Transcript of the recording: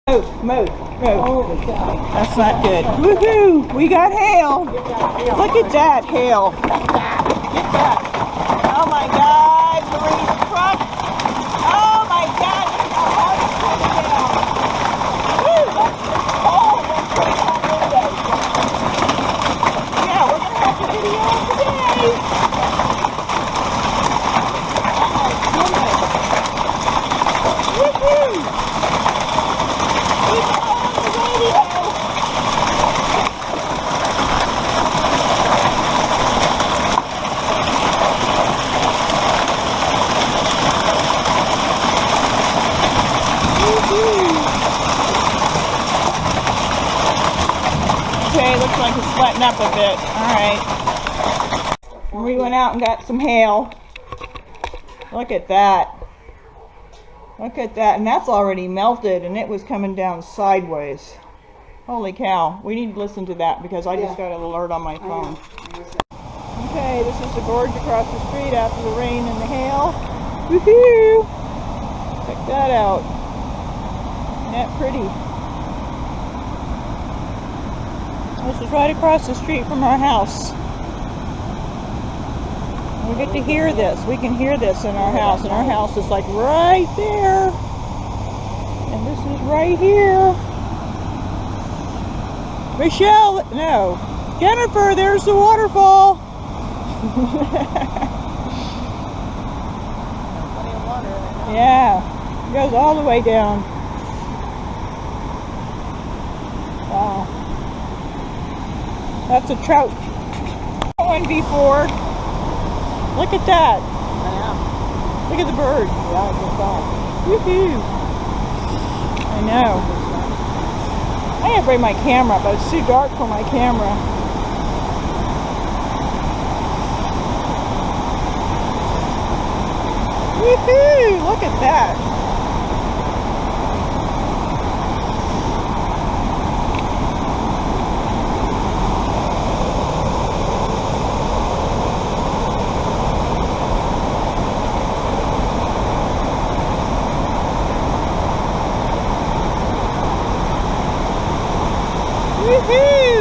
Move. That's not good. Woohoo! We got hail. Look at that hail. Get that. Oh my God, Marie's truck. Oh my God, look how hard it's coming down. Woo! Oh, that's right on windows. Yeah, we're gonna have to video today. Oh my goodness. Woohoo! Okay, looks like it's letting up a bit. Alright. We went out and got some hail. Look at that. Look at that. And that's already melted and it was coming down sideways. Holy cow. We need to listen to that because I just got an alert on my phone. Okay, this is the gorge across the street after the rain and the hail. Woohoo! Check that out. Isn't that pretty? This is right across the street from our house. We get to hear this. We can hear this in our house. And our house is like right there. And this is right here. Michelle, no. Jennifer, there's the waterfall. Yeah. It goes all the way down. Wow. That's a trout. One before. Look at that. Look at the bird. Yeah, it's fun. Woohoo. I know. I gotta bring my camera, but it's too dark for my camera. Woohoo! Look at that. Woohoo!